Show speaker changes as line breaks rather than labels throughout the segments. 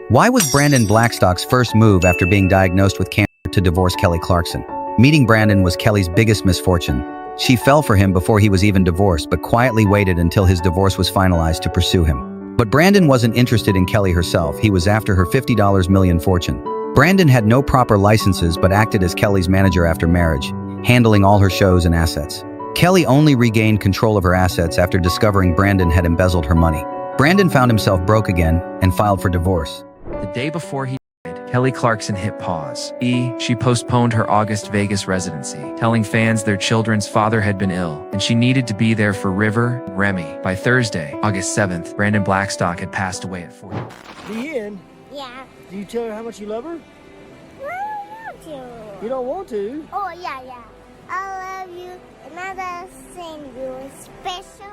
Why was Brandon Blackstock's first move after being diagnosed with cancer to divorce Kelly Clarkson? Meeting Brandon was Kelly's biggest misfortune. She fell for him before he was even divorced, but quietly waited until his divorce was finalized to pursue him. But Brandon wasn't interested in Kelly herself. He was after her $50 million fortune. Brandon had no proper licenses but acted as Kelly's manager after marriage, handling all her shows and assets. Kelly only regained control of her assets after discovering Brandon had embezzled her money. Brandon found himself broke again and filed for divorce.
The day before he died, Kelly Clarkson hit pause. She postponed her August Vegas residency, telling fans their children's father had been ill, and she needed to be there for River and Remy. By Thursday, August 7th, Brandon Blackstock had passed away at 40.
The end?
Yeah.
Do you tell her how much you love her?
I don't want to.
You don't want to?
Oh, yeah. I love you, and I send you a special.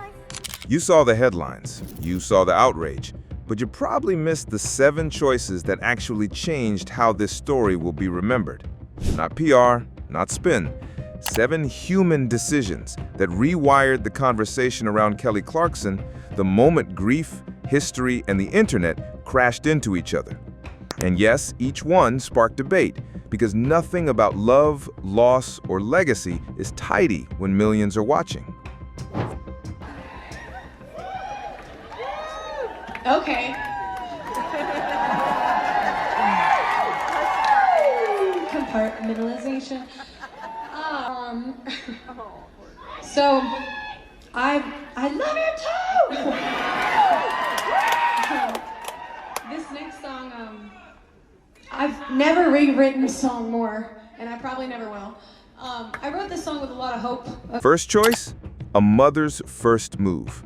You saw the headlines, you saw the outrage, but you probably missed the 7 choices that actually changed how this story will be remembered. Not PR, not spin. 7 human decisions that rewired the conversation around Kelly Clarkson the moment grief, history, and the internet crashed into each other. And yes, each one sparked debate, because nothing about love, loss, or legacy is tidy when millions are watching.
Okay. Compartmentalization. So I love you too. This next song, I've never rewritten a song more, and I probably never will. I wrote this song with a lot of hope.
First choice, a mother's first move.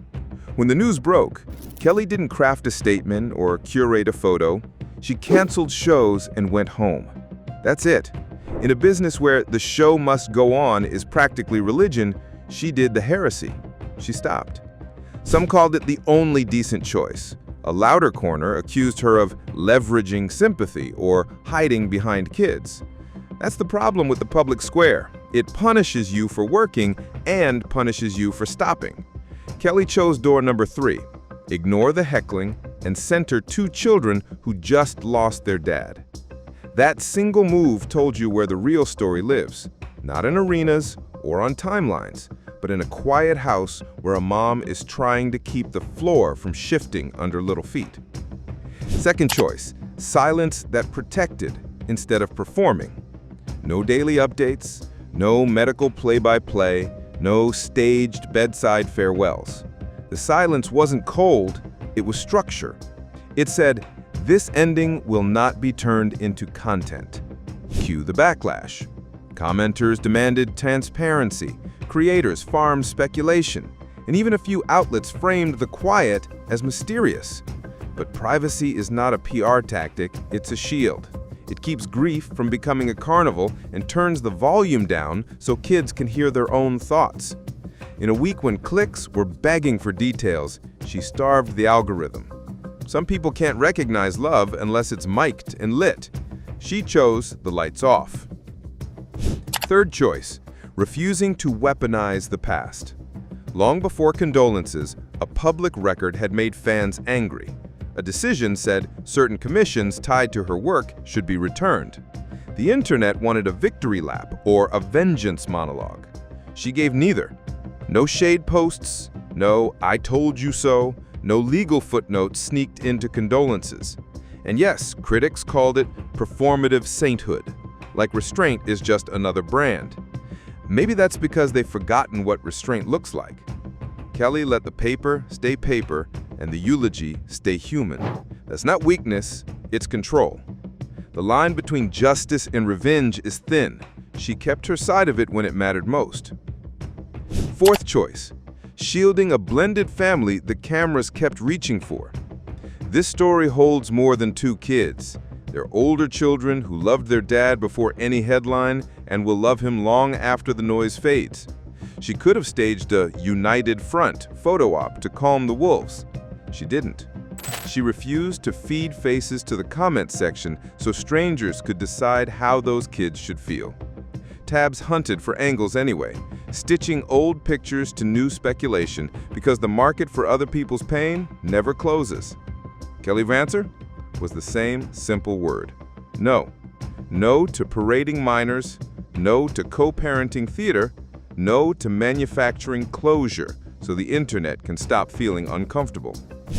When the news broke, Kelly didn't craft a statement or curate a photo. She canceled shows and went home. That's it. In a business where the show must go on is practically religion, she did the heresy. She stopped. Some called it the only decent choice. A louder corner accused her of leveraging sympathy or hiding behind kids. That's the problem with the public square. It punishes you for working and punishes you for stopping. Kelly chose door number 3, ignore the heckling and center 2 children who just lost their dad. That single move told you where the real story lives, not in arenas or on timelines, but in a quiet house where a mom is trying to keep the floor from shifting under little feet. Second choice, silence that protected instead of performing. No daily updates, no medical play-by-play, no staged bedside farewells. The silence wasn't cold, it was structure. It said, this ending will not be turned into content. Cue the backlash. Commenters demanded transparency, creators farmed speculation, and even a few outlets framed the quiet as mysterious. But privacy is not a PR tactic, it's a shield. It keeps grief from becoming a carnival and turns the volume down so kids can hear their own thoughts. In a week when clicks were begging for details, she starved the algorithm. Some people can't recognize love unless it's mic'd and lit. She chose the lights off. Third choice, refusing to weaponize the past. Long before condolences, a public record had made fans angry. A decision said certain commissions tied to her work should be returned. The internet wanted a victory lap or a vengeance monologue. She gave neither. No shade posts, no "I told you so," no legal footnotes sneaked into condolences. And yes, critics called it performative sainthood, like restraint is just another brand. Maybe that's because they've forgotten what restraint looks like. Kelly let the paper stay paper and the eulogy stay human. That's not weakness, it's control. The line between justice and revenge is thin. She kept her side of it when it mattered most. Fourth choice, shielding a blended family the cameras kept reaching for. This story holds more than 2 kids. They're older children who loved their dad before any headline and will love him long after the noise fades. She could have staged a united front photo op to calm the wolves. She didn't. She refused to feed faces to the comment section so strangers could decide how those kids should feel. Tabs hunted for angles anyway, stitching old pictures to new speculation because the market for other people's pain never closes. Kelly's answer? was the same simple word: no. No to parading minors, no to co-parenting theater, no to manufacturing closure so the internet can stop feeling uncomfortable.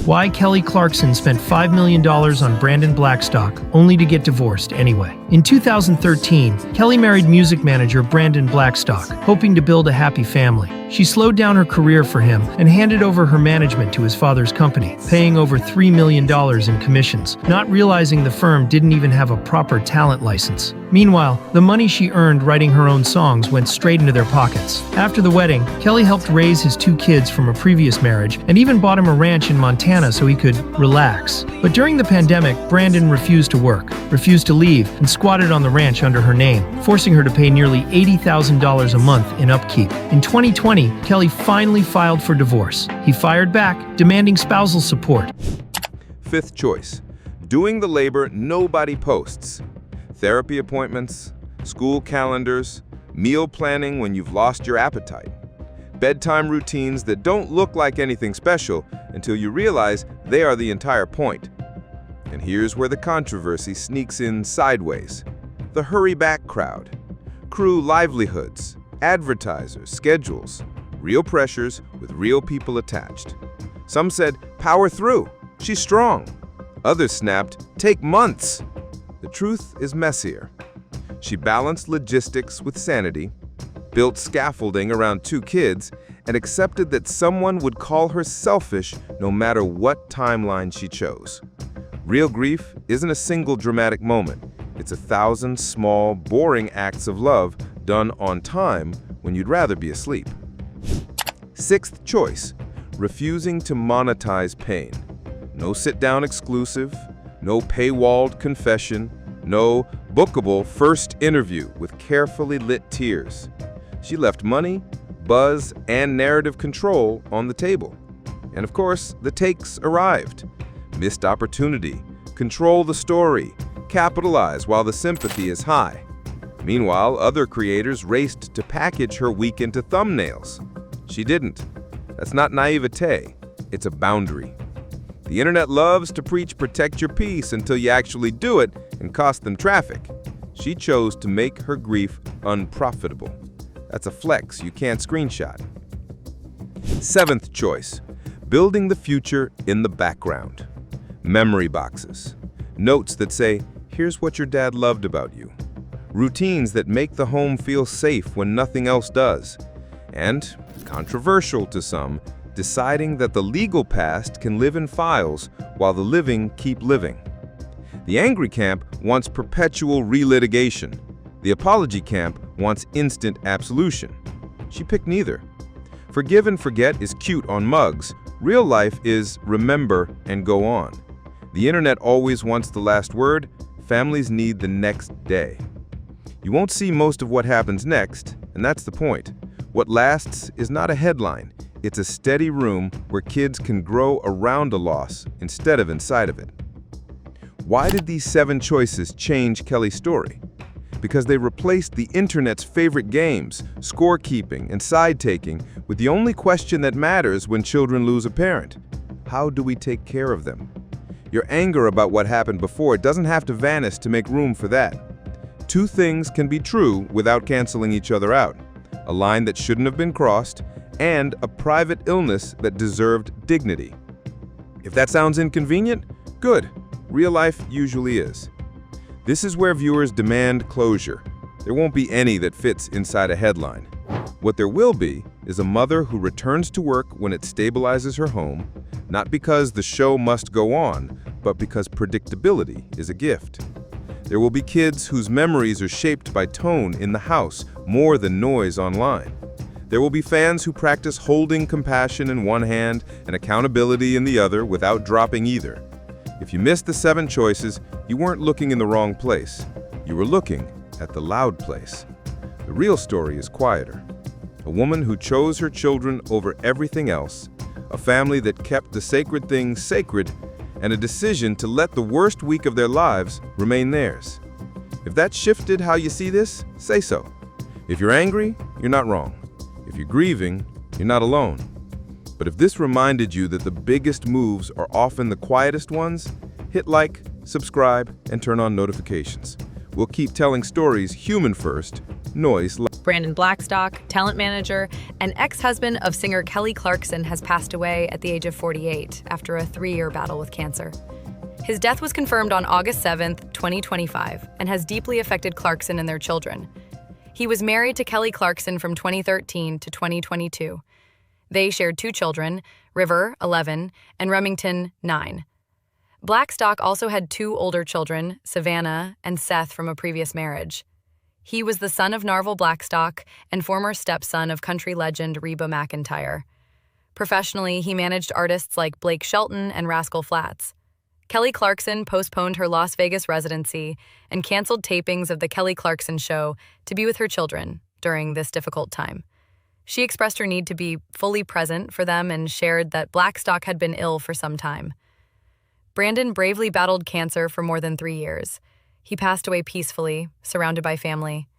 Why Kelly Clarkson spent $5 million on Brandon Blackstock, only to get divorced anyway. In 2013, Kelly married music manager Brandon Blackstock, hoping to build a happy family. She slowed down her career for him and handed over her management to his father's company, paying over $3 million in commissions, not realizing the firm didn't even have a proper talent license. Meanwhile, the money she earned writing her own songs went straight into their pockets. After the wedding, Kelly helped raise his 2 kids from a previous marriage and even bought him a ranch in Montana so he could relax. But during the pandemic, Brandon refused to work, refused to leave, and squatted on the ranch under her name, forcing her to pay nearly $80,000 a month in upkeep. In 2020, Kelly finally filed for divorce. He fired back, demanding spousal support.
Fifth choice: doing the labor nobody posts. Therapy appointments, school calendars, meal planning when you've lost your appetite. Bedtime routines that don't look like anything special until you realize they are the entire point. And here's where the controversy sneaks in sideways. The hurry back crowd. Crew livelihoods, advertisers, schedules, real pressures with real people attached. Some said, power through, she's strong. Others snapped, take months. The truth is messier. She balanced logistics with sanity, built scaffolding around 2 kids, and accepted that someone would call her selfish no matter what timeline she chose. Real grief isn't a single dramatic moment. It's 1,000 small, boring acts of love done on time when you'd rather be asleep. Sixth choice: refusing to monetize pain. No sit-down exclusive, no paywalled confession, no bookable first interview with carefully lit tears. She left money, buzz, and narrative control on the table. And of course, the takes arrived. Missed opportunity, control the story, capitalize while the sympathy is high. Meanwhile, other creators raced to package her week into thumbnails. She didn't. That's not naivete, it's a boundary. The internet loves to preach protect your peace until you actually do it and cost them traffic. She chose to make her grief unprofitable. That's a flex you can't screenshot. Seventh choice: building the future in the background. Memory boxes. Notes that say, here's what your dad loved about you. Routines that make the home feel safe when nothing else does. And, controversial to some, deciding that the legal past can live in files while the living keep living. The angry camp wants perpetual relitigation. The apology camp wants instant absolution. She picked neither. Forgive and forget is cute on mugs. Real life is remember and go on. The internet always wants the last word. Families need the next day. You won't see most of what happens next, and that's the point. What lasts is not a headline. It's a steady room where kids can grow around a loss instead of inside of it. Why did these 7 choices change Kelly's story? Because they replaced the internet's favorite games, scorekeeping, and side-taking with the only question that matters when children lose a parent. How do we take care of them? Your anger about what happened before doesn't have to vanish to make room for that. 2 things can be true without canceling each other out. A line that shouldn't have been crossed, and a private illness that deserved dignity. If that sounds inconvenient, good. Real life usually is. This is where viewers demand closure. There won't be any that fits inside a headline. What there will be is a mother who returns to work when it stabilizes her home, not because the show must go on, but because predictability is a gift. There will be kids whose memories are shaped by tone in the house more than noise online. There will be fans who practice holding compassion in one hand and accountability in the other without dropping either. If you missed the 7 choices, you weren't looking in the wrong place. You were looking at the loud place. The real story is quieter. A woman who chose her children over everything else, a family that kept the sacred things sacred, and a decision to let the worst week of their lives remain theirs. If that shifted how you see this, say so. If you're angry, you're not wrong. If you're grieving, you're not alone. But if this reminded you that the biggest moves are often the quietest ones, hit like, subscribe, and turn on notifications. We'll keep telling stories human first, noise last.
Brandon Blackstock, talent manager and ex-husband of singer Kelly Clarkson, has passed away at the age of 48 after a 3-year battle with cancer. His death was confirmed on August 7, 2025, and has deeply affected Clarkson and their children. He was married to Kelly Clarkson from 2013 to 2022. They shared 2 children, River, 11, and Remington, 9. Blackstock also had 2 older children, Savannah and Seth, from a previous marriage. He was the son of Narvel Blackstock and former stepson of country legend Reba McEntire. Professionally, he managed artists like Blake Shelton and Rascal Flatts. Kelly Clarkson postponed her Las Vegas residency and canceled tapings of The Kelly Clarkson Show to be with her children during this difficult time. She expressed her need to be fully present for them and shared that Blackstock had been ill for some time. Brandon bravely battled cancer for more than 3 years. He passed away peacefully, surrounded by family.